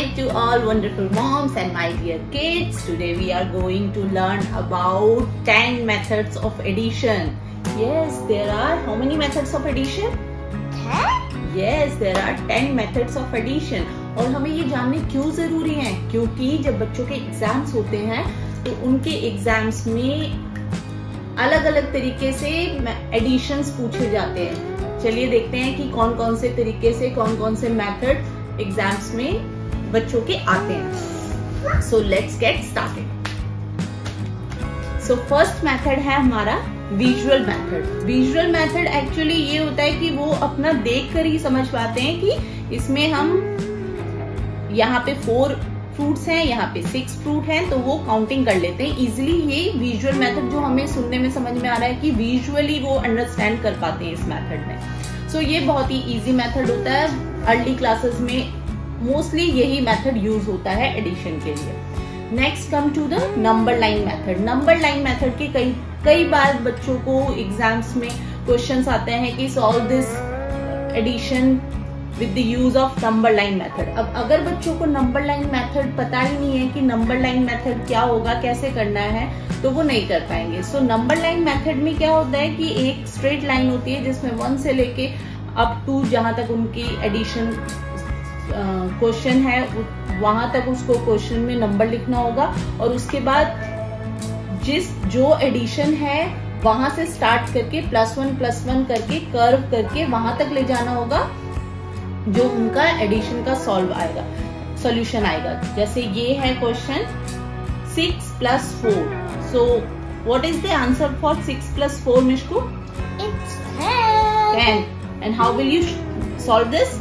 Hi to all wonderful moms and my dear kids. Today we are going to learn about 10 methods of addition. Yes, there are how many methods of addition? 10? Yes, there are 10 methods of addition. और हमें ये जानने क्यों जरूरी है? क्योंकि जब बच्चों के एग्जाम्स होते हैं तो उनके एग्जाम्स में अलग अलग तरीके से एडिशंस पूछे जाते हैं। चलिए देखते हैं कि कौन कौन से तरीके से कौन कौन से मेथड एग्जाम्स में बच्चों के आते हैं। So let's get started. So first method है हमारा visual method. Visual method actually ये होता है कि वो अपना देख कर ही समझ पाते हैं कि इसमें हम यहाँ पे 4 फ्रूट्स हैं, यहाँ पे 6 फ्रूट हैं, तो वो काउंटिंग कर लेते हैं इजिली। ये विजुअल मेथड जो हमें सुनने में समझ में आ रहा है कि विजुअली वो अंडरस्टैंड कर पाते हैं इस मेथड में। सो ये बहुत ही इजी मेथड होता है। अर्ली क्लासेस में मोस्टली यही मेथड यूज होता है एडिशन के लिए। Next come to the number line method. Number line method के कई बार बच्चों को एग्जाम्स में क्वेश्चंस आते हैं कि solve this addition with the use of number line method. अब अगर बच्चों को नंबर लाइन मेथड पता ही नहीं है कि नंबर लाइन मेथड क्या होगा, कैसे करना है, तो वो नहीं कर पाएंगे। सो नंबर लाइन मेथड में क्या होता है कि एक स्ट्रेट लाइन होती है जिसमें 1 से लेके अप टू जहां तक उनकी एडिशन क्वेश्चन है वहां तक उसको क्वेश्चन में नंबर लिखना होगा, और उसके बाद जो एडिशन है वहां से स्टार्ट करके +1 करके कर्व करके वहां तक ले जाना होगा जो उनका एडिशन का सॉल्यूशन आएगा। जैसे ये है question 6 + 4। So what is the answer for 6 + 4, मिशकू? It's 10. 10. And how will you solve this?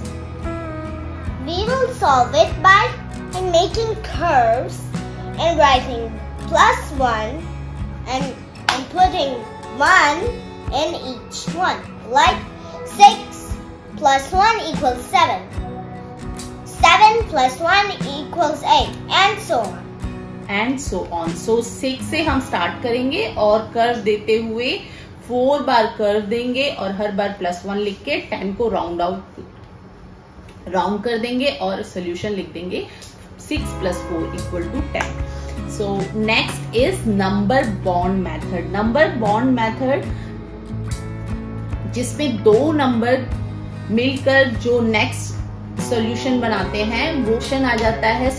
We will solve it by making curves and writing +1 and putting 1 in each one. Like 6 + 1 = 7. 7 + 1 = 8, and so on. And so on. So 6 से हम start करेंगे और curve देते हुए 4 बार curve देंगे और हर बार +1 लिख के 10 को राउंड कर देंगे और सोल्यूशन लिख देंगे 6 + 4 = 10। So next is number bond method. Number bond method जिसमें 2 नंबर मिलकर जो नेक्स्ट सोल्यूशन बनाते हैं वो क्वेश्चन आ जाता है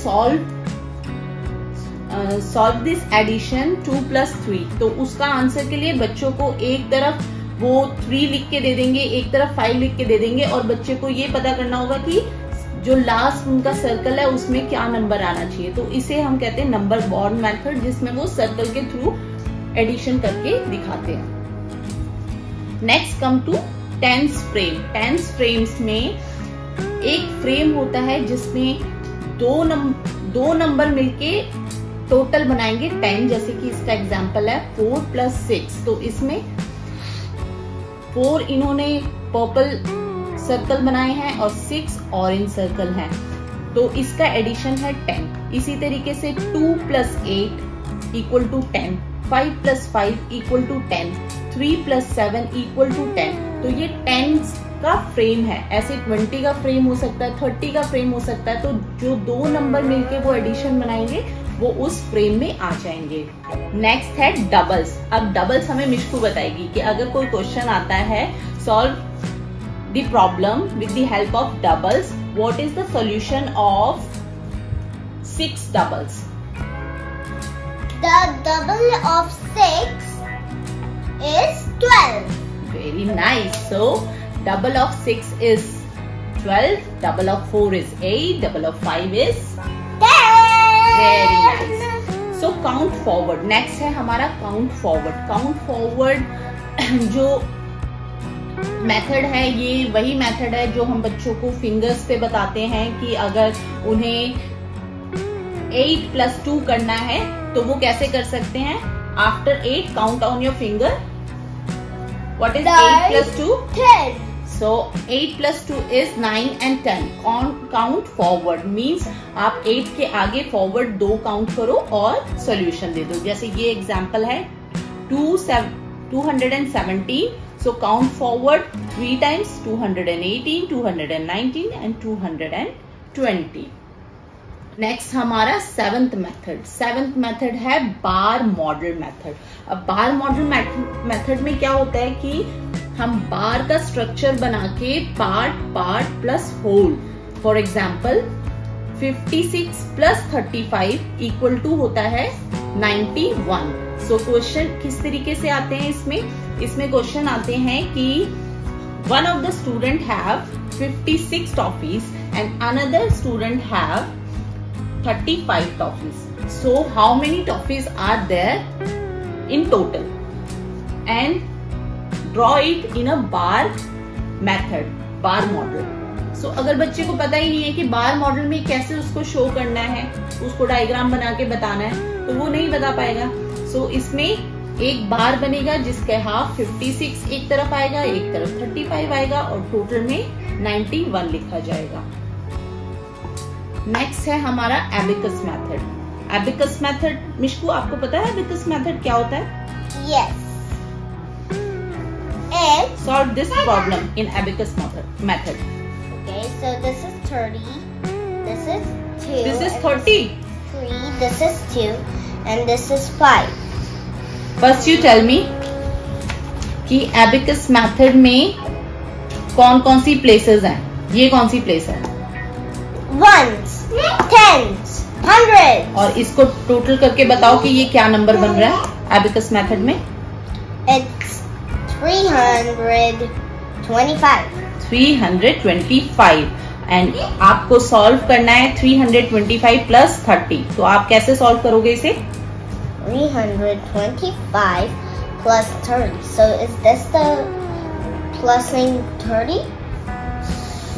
सॉल्व दिस एडिशन 2 + 3। तो उसका आंसर के लिए बच्चों को एक तरफ वो 3 लिख के दे देंगे, एक तरफ 5 लिख के दे देंगे, और बच्चे को ये पता करना होगा कि जो लास्ट उनका सर्कल है उसमें क्या नंबर आना चाहिए। तो इसे हम कहते हैं नंबर बॉन्ड मेथड, जिसमें वो सर्कल के थ्रू एडिशन करके दिखाते हैं। Next come to tens frame. Tens frames में एक फ्रेम होता है जिसमें दो नंबर मिलके टोटल बनाएंगे 10। जैसे कि इसका एग्जांपल है 4 + 6। तो इसमें 4 इन्होंने पर्पल सर्कल बनाए हैं और 6 ऑरेंज सर्कल हैं, तो इसका एडिशन है 10। इसी तरीके से 2 + 8 = 10, 5 + 5 = 10, 3 + 7 = 10। तो ये 10 का फ्रेम है। ऐसे 20 का फ्रेम हो सकता है, 30 का फ्रेम हो सकता है। तो जो 2 नंबर मिलके वो एडिशन बनाएंगे वो उस फ्रेम में आ जाएंगे। नेक्स्ट है डबल्स। अब डबल्स हमें मिशकू बताएगी कि अगर कोई क्वेश्चन आता है solve the problem with the help of doubles, what is the solution of 6 doubles? The double of 6 is 12. Very nice. So double of 6 is 12, double of 4 is 8, double of 5 is 10. Very nice. So count forward. Next है हमारा count forward. Count forward जो method है ये वही method है जो हम बच्चों को फिंगर्स पे बताते हैं कि अगर उन्हें 8 + 2 करना है तो वो कैसे कर सकते हैं। After 8 count on your finger. What is 8 + 2? 10. So 8 + 2 is 9 and 10. Count forward means आप 8 के आगे फॉरवर्ड 2 काउंट करो और सॉल्यूशन दे दो। जैसे ये एग्जांपल है 217. So count forward 3 times, 218, 219 and 220. Next हमारा सेवंथ मेथड है बार मॉडल मेथड। अब बार मॉडल मेथड में क्या होता है कि हम बार का स्ट्रक्चर बना के part plus whole, for example 56 plus 35 equal to होता है 91। सो क्वेश्चन किस तरीके से आते हैं इसमें क्वेश्चन आते हैं कि one of the student have 56 toffees and another student have 35 toffees. So how many toffees are there in total? And draw it in a bar method, bar model. So अगर बच्चे को पता ही नहीं है कि बार मॉडल में कैसे उसको शो करना है, उसको डायग्राम बना के बताना है, तो वो नहीं बता पाएगा। So इसमें एक बार बनेगा जिसके हाफ 56 एक तरफ आएगा, एक तरफ 35 आएगा और टोटल में 91 लिखा जाएगा। नेक्स्ट है हमारा एबिकस मेथड। एबिकस मेथड मिशकू आपको पता है एबिकस मेथड क्या होता है? Yes. And Solve this problem in abacus method. Okay, so this is 30. This is 2. This is 30. 3. This is 2, and this is 5. First you tell me कि abacus method में कौन कौन सी places हैं? ये कौन सी place है? Ones, tens, hundreds. और इसको टोटल करके बताओ कि ये क्या नंबर बन रहा है abacus method में? It's 325. 325 एंड आपको सॉल्व करना है 325 प्लस 30। तो आप कैसे सॉल्व करोगे इसे? 325 plus 30. So is this the plusing 30?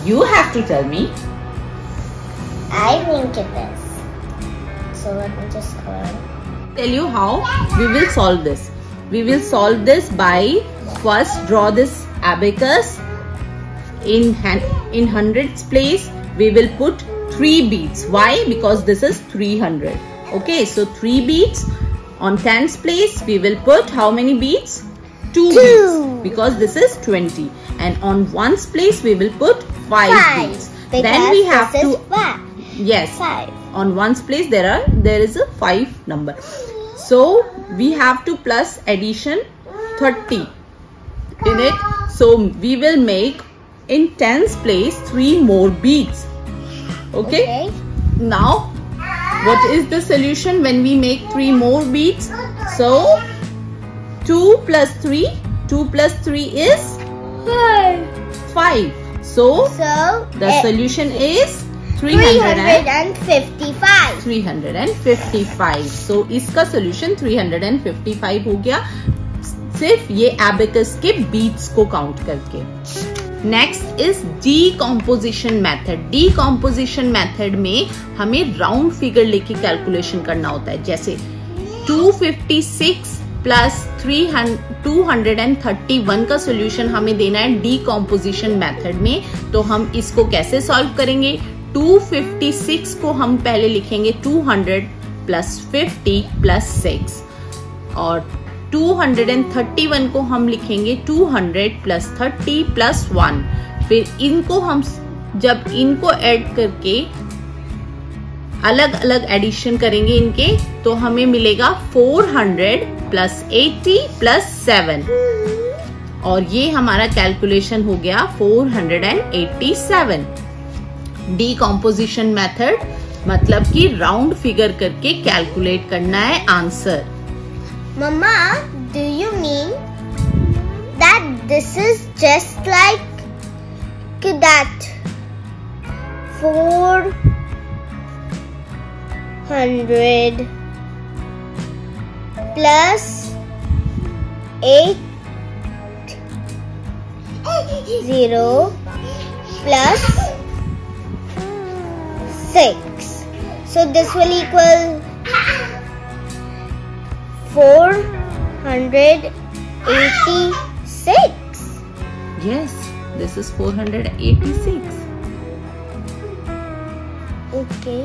You have to tell me. I think it is. So let me just go on. Tell you how we will solve this. We will solve this by first draw this abacus. In hundreds place we will put 3 beads. Why? Because this is 300. Okay, so 3 beads. On tens place we will put how many beads? 2 beads, because this is 20. And on ones place we will put 5 beads. Then we have to 5. On ones place there is a 5 number. So we have to plus addition 30 in it. So we will make in tens place 3 more beads. Okay? Now what is the solution when we make 3 more beads? So 2 plus 3 is 5. So the solution is 355. 355. So इसका solution 355 हो गया सिर्फ ये abacus के beads को count करके। Next is decomposition method. Decomposition method में हमें राउंड फिगर लेके कैलकुलेशन करना होता है। जैसे 256 प्लस 231 का सोल्यूशन हमें देना है डीकॉम्पोजिशन मेथड में। तो हम इसको कैसे सॉल्व करेंगे? 256 को हम पहले लिखेंगे 200 प्लस 50 प्लस 6 और 231 को हम लिखेंगे 200 प्लस 30 प्लस 1। फिर इनको हम जब इनको ऐड करके अलग अलग एडिशन करेंगे इनके, तो हमें मिलेगा 400 प्लस 80 प्लस 7 और ये हमारा कैलकुलेशन हो गया 487। डीकॉम्पोजिशन मेथड मतलब कि राउंड फिगर करके कैलकुलेट करना है answer. Mama, do you mean that this is just like that 400 plus 80 plus 6? So this will equal 486. Yes, this is 486. Okay.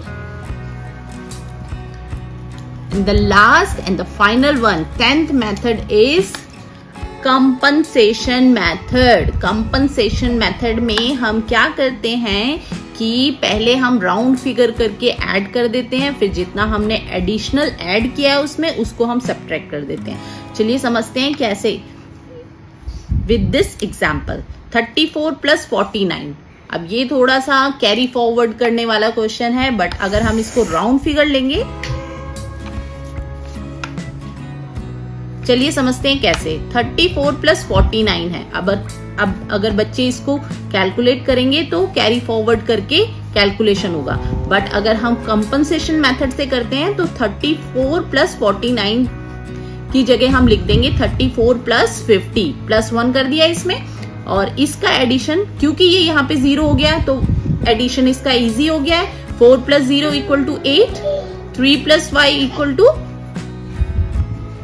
And the last and the final one, 10th method is compensation method. Compensation method में हम क्या करते हैं कि पहले हम round figure करके add कर देते हैं, फिर जितना हमने एडिशनल ऐड किया है उसमें उसको हम सब्ट्रैक्ट कर देते हैं। चलिए समझते हैं कैसे। With this example 34 + 49। अब ये थोड़ा सा कैरी फॉरवर्ड करने वाला क्वेश्चन है, बट अगर हम इसको राउंड फिगर लेंगे, चलिए समझते हैं कैसे। 34 + 49 है। अब अगर बच्चे इसको कैलकुलेट करेंगे तो कैरी फॉरवर्ड करके कैलकुलेशन होगा, बट अगर हम कंपनसेशन मेथड से करते हैं तो 34 + 49 की जगह हम लिख देंगे 34 + 50 +1 कर दिया इसमें, और इसका एडिशन क्योंकि ये यहाँ पे 0 हो गया है तो एडिशन इसका इजी हो गया है। 4 + 0 = 8, 3 + 5 =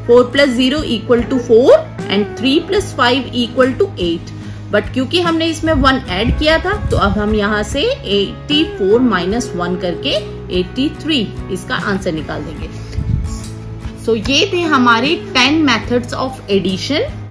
4 + 0 = 4 एंड 3 + 5 = 8। बट क्योंकि हमने इसमें 1 ऐड किया था तो अब हम यहाँ से 84 - 1 करके 83 इसका आंसर निकाल देंगे। सो ये थे हमारे 10 मेथड्स ऑफ एडिशन।